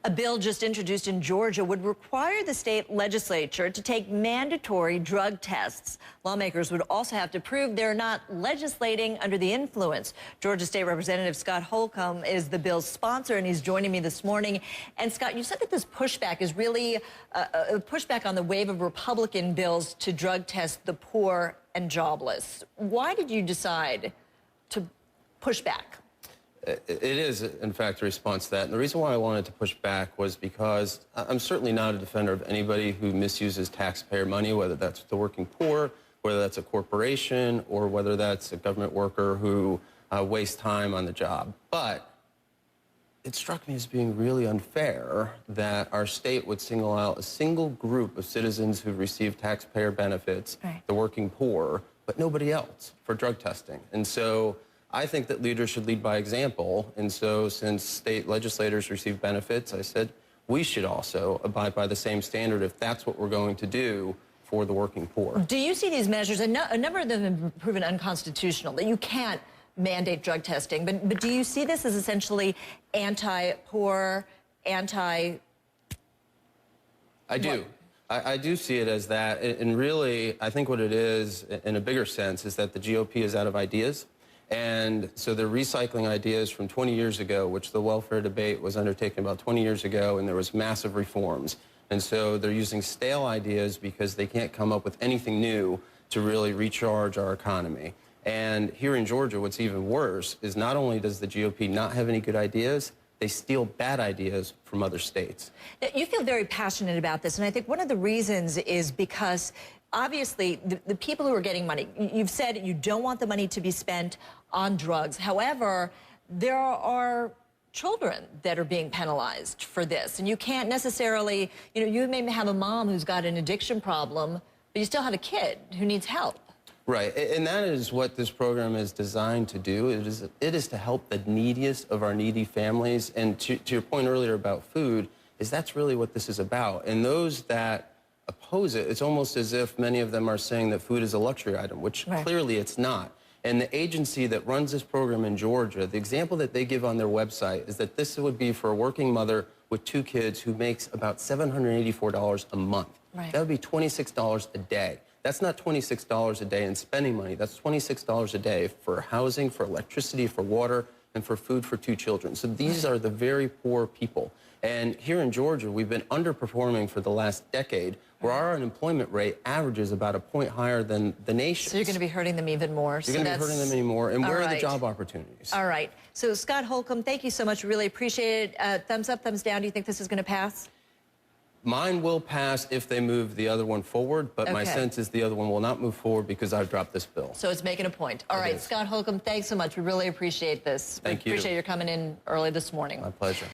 A bill just introduced in Georgia would require the state legislature to take mandatory drug tests. Lawmakers would also have to prove they're not legislating under the influence. Georgia State Representative Scott Holcomb is the bill's sponsor, and he's joining me this morning. And Scott, you said that this pushback is really a pushback on the wave of Republican bills to drug test the poor and jobless. Why did you decide to push back? It is, in fact, a response to that. And the reason why I wanted to push back was because I'm certainly not a defender of anybody who misuses taxpayer money, whether that's the working poor, whether that's a corporation, or whether that's a government worker who wastes time on the job. But it struck me as being really unfair that our state would single out a single group of citizens who receive taxpayer benefits, the working poor, but nobody else for drug testing. And so I think that leaders should lead by example. And so since state legislators receive benefits, I said we should also abide by the same standard if that's what we're going to do for the working poor. Do you see these measures, a number of them have been proven unconstitutional, that you can't mandate drug testing, but do you see this as essentially anti-poor, I do. I do see it as that. And really, I think what it is, in a bigger sense, is that the GOP is out of ideas. And so they're recycling ideas from 20 years ago, which the welfare debate was undertaken about 20 years ago, and there was massive reforms. And so they're using stale ideas because they can't come up with anything new to really recharge our economy. And here in Georgia, what's even worse is not only does the GOP not have any good ideas, they steal bad ideas from other states. You feel very passionate about this, and I think one of the reasons is because obviously the people who are getting money, you've said you don't want the money to be spent on drugs. However, there are children that are being penalized for this, and you can't necessarily, you may have a mom who's got an addiction problem, but you still have a kid who needs help. Right, and that is what this program is designed to do. It is to help the neediest of our needy families. And to your point earlier about food, that's really what this is about. And those that oppose it, it's almost as if many of them are saying that food is a luxury item, which clearly it's not. And the agency that runs this program in Georgia, the example that they give on their website is that this would be for a working mother with 2 kids who makes about $784 a month. That would be $26 a day. That's not $26 a day in spending money. That's $26 a day for housing, for electricity, for water, and for food for 2 children. So these are the very poor people. And here in Georgia, we've been underperforming for the last decade, where our unemployment rate averages about a point higher than the nation. So you're going to be hurting them even more. You're going to be hurting them even more. And where are the job opportunities? All right. So Scott Holcomb, thank you so much. Really appreciate it. Thumbs up, thumbs down. Do you think this is going to pass? Mine will pass if they move the other one forward, but my sense is the other one will not move forward because I've dropped this bill. So it's making a point. All right, Scott Holcomb, thanks so much. We really appreciate this. Thank you. Appreciate your coming in early this morning. My pleasure.